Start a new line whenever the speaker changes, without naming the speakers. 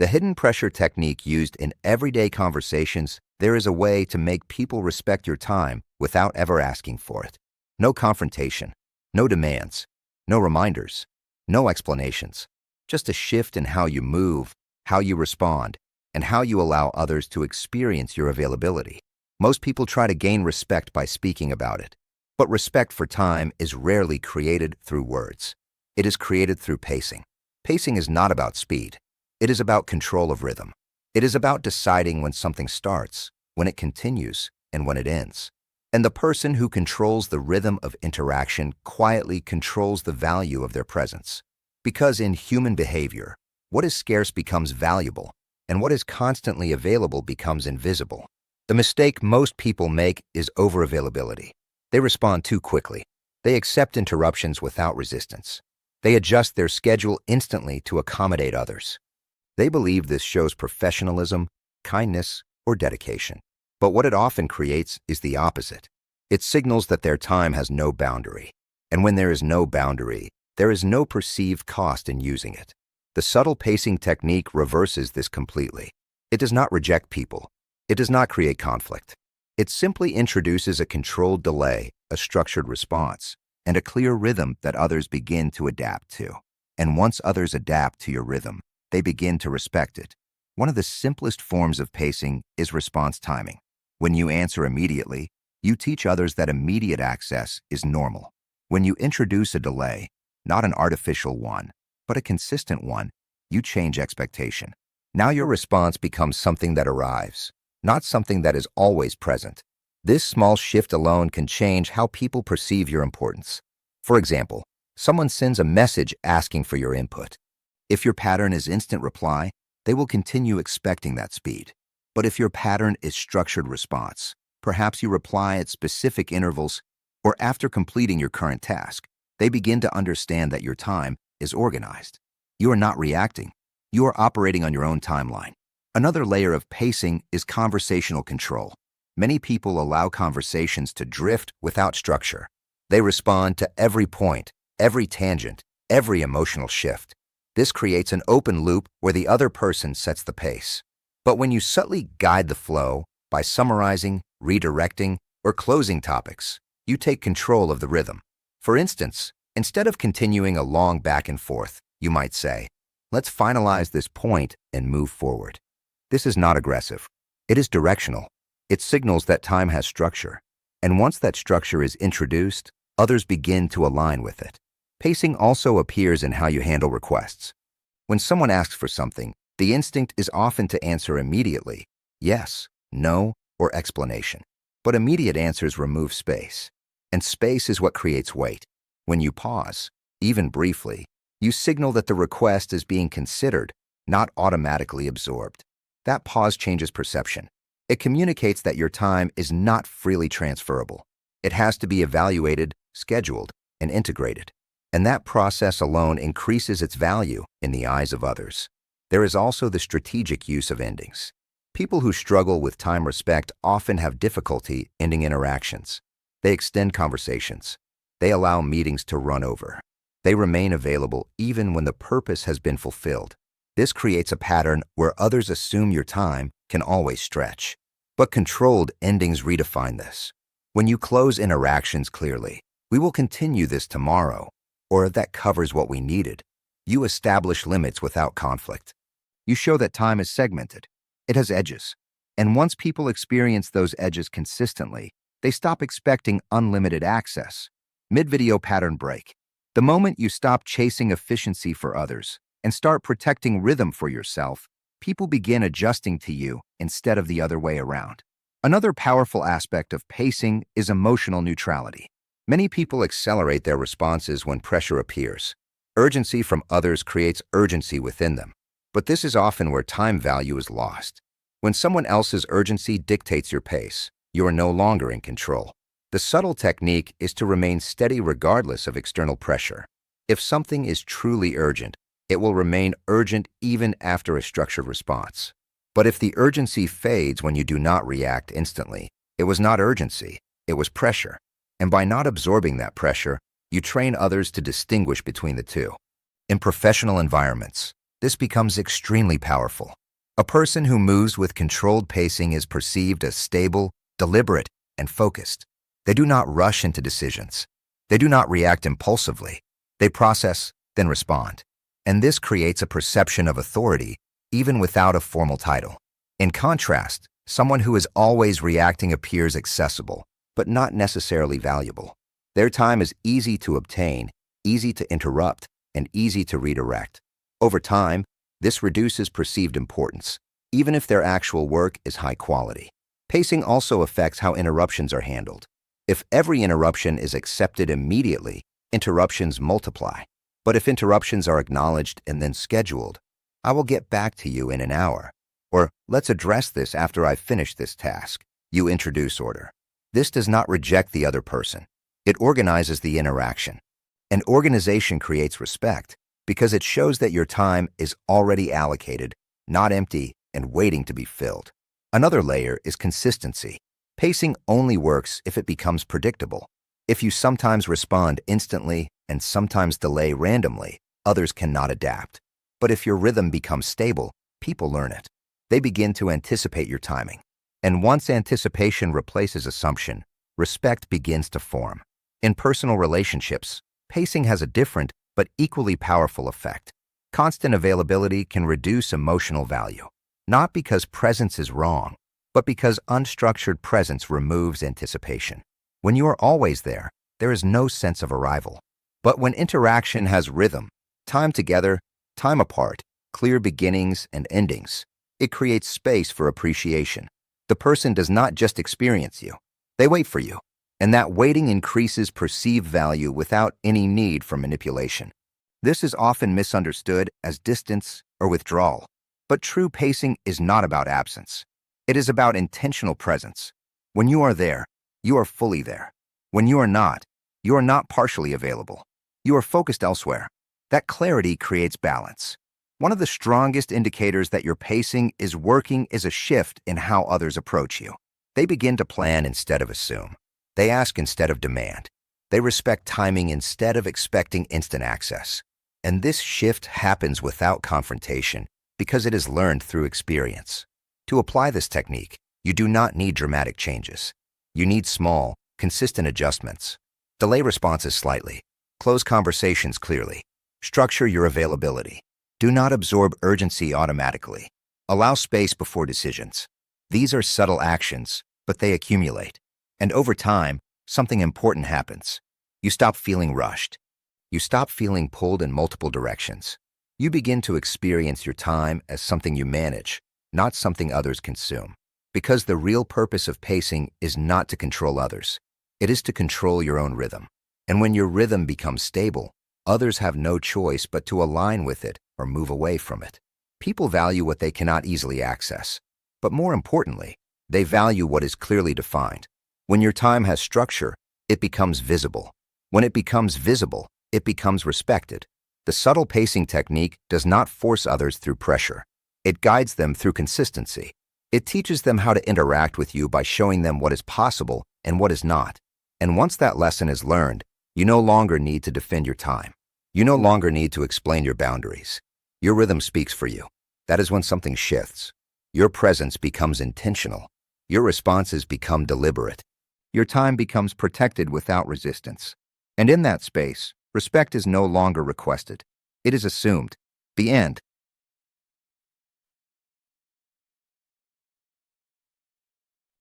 The hidden pressure technique used in everyday conversations, there is a way to make people respect your time without ever asking for it. No confrontation, no demands, no reminders, no explanations. Just a shift in how you move, how you respond, and how you allow others to experience your availability. Most people try to gain respect by speaking about it, but respect for time is rarely created through words. It is created through pacing. Pacing is not about speed. It is about control of rhythm. It is about deciding when something starts, when it continues, and when it ends. And the person who controls the rhythm of interaction quietly controls the value of their presence. Because in human behavior, what is scarce becomes valuable, and what is constantly available becomes invisible. The mistake most people make is overavailability. They respond too quickly. They accept interruptions without resistance. They adjust their schedule instantly to accommodate others. They believe this shows professionalism, kindness, or dedication. But what it often creates is the opposite. It signals that their time has no boundary. And when there is no boundary, there is no perceived cost in using it. The subtle pacing technique reverses this completely. It does not reject people. It does not create conflict. It simply introduces a controlled delay, a structured response, and a clear rhythm that others begin to adapt to. And once others adapt to your rhythm, they begin to respect it. One of the simplest forms of pacing is response timing. When you answer immediately, you teach others that immediate access is normal. When you introduce a delay, not an artificial one, but a consistent one, you change expectation. Now your response becomes something that arrives, not something that is always present. This small shift alone can change how people perceive your importance. For example, someone sends a message asking for your input. If your pattern is instant reply, they will continue expecting that speed. But if your pattern is structured response, perhaps you reply at specific intervals or after completing your current task, they begin to understand that your time is organized. You are not reacting. You are operating on your own timeline. Another layer of pacing is conversational control. Many people allow conversations to drift without structure. They respond to every point, every tangent, every emotional shift. This creates an open loop where the other person sets the pace. But when you subtly guide the flow by summarizing, redirecting, or closing topics, you take control of the rhythm. For instance, instead of continuing a long back and forth, you might say, "Let's finalize this point and move forward." This is not aggressive. It is directional. It signals that time has structure. And once that structure is introduced, others begin to align with it. Pacing also appears in how you handle requests. When someone asks for something, the instinct is often to answer immediately, yes, no, or explanation. But immediate answers remove space. And space is what creates weight. When you pause, even briefly, you signal that the request is being considered, not automatically absorbed. That pause changes perception. It communicates that your time is not freely transferable. It has to be evaluated, scheduled, and integrated. And that process alone increases its value in the eyes of others. There is also the strategic use of endings. People who struggle with time respect often have difficulty ending interactions. They extend conversations. They allow meetings to run over. They remain available even when the purpose has been fulfilled. This creates a pattern where others assume your time can always stretch. But controlled endings redefine this. When you close interactions clearly, "We will continue this tomorrow," or "That covers what we needed," you establish limits without conflict. You show that time is segmented. It has edges. And once people experience those edges consistently, they stop expecting unlimited access. Mid-video pattern break. The moment you stop chasing efficiency for others and start protecting rhythm for yourself, people begin adjusting to you instead of the other way around. Another powerful aspect of pacing is emotional neutrality. Many people accelerate their responses when pressure appears. Urgency from others creates urgency within them. But this is often where time value is lost. When someone else's urgency dictates your pace, you are no longer in control. The subtle technique is to remain steady regardless of external pressure. If something is truly urgent, it will remain urgent even after a structured response. But if the urgency fades when you do not react instantly, it was not urgency, it was pressure. And by not absorbing that pressure, you train others to distinguish between the two. In professional environments, this becomes extremely powerful. A person who moves with controlled pacing is perceived as stable, deliberate, and focused. They do not rush into decisions. They do not react impulsively. They process, then respond. And this creates a perception of authority, even without a formal title. In contrast, someone who is always reacting appears accessible, but not necessarily valuable. Their time is easy to obtain, easy to interrupt, and easy to redirect. Over time, this reduces perceived importance, even if their actual work is high quality. Pacing also affects how interruptions are handled. If every interruption is accepted immediately, interruptions multiply. But if interruptions are acknowledged and then scheduled, "I will get back to you in an hour," or "let's address this after I finish this task," you introduce order. This does not reject the other person. It organizes the interaction. And organization creates respect because it shows that your time is already allocated, not empty and waiting to be filled. Another layer is consistency. Pacing only works if it becomes predictable. If you sometimes respond instantly and sometimes delay randomly, others cannot adapt. But if your rhythm becomes stable, people learn it. They begin to anticipate your timing. And once anticipation replaces assumption, respect begins to form. In personal relationships, pacing has a different but equally powerful effect. Constant availability can reduce emotional value, not because presence is wrong, but because unstructured presence removes anticipation. When you are always there is no sense of arrival. But when interaction has rhythm, time together, time apart, clear beginnings and endings, it creates space for appreciation. The person does not just experience you, they wait for you. And that waiting increases perceived value without any need for manipulation. This is often misunderstood as distance or withdrawal. But true pacing is not about absence. It is about intentional presence. When you are there, you are fully there. When you are not partially available. You are focused elsewhere. That clarity creates balance. One of the strongest indicators that your pacing is working is a shift in how others approach you. They begin to plan instead of assume. They ask instead of demand. They respect timing instead of expecting instant access. And this shift happens without confrontation because it is learned through experience. To apply this technique, you do not need dramatic changes. You need small, consistent adjustments. Delay responses slightly. Close conversations clearly. Structure your availability. Do not absorb urgency automatically. Allow space before decisions. These are subtle actions, but they accumulate. And over time, something important happens. You stop feeling rushed. You stop feeling pulled in multiple directions. You begin to experience your time as something you manage, not something others consume. Because the real purpose of pacing is not to control others. It is to control your own rhythm. And when your rhythm becomes stable, others have no choice but to align with it or move away from it. People value what they cannot easily access. But more importantly, they value what is clearly defined. When your time has structure, it becomes visible. When it becomes visible, it becomes respected. The subtle pacing technique does not force others through pressure. It guides them through consistency. It teaches them how to interact with you by showing them what is possible and what is not. And once that lesson is learned, you no longer need to defend your time. You no longer need to explain your boundaries. Your rhythm speaks for you. That is when something shifts. Your presence becomes intentional. Your responses become deliberate. Your time becomes protected without resistance. And in that space, respect is no longer requested. It is assumed. The end.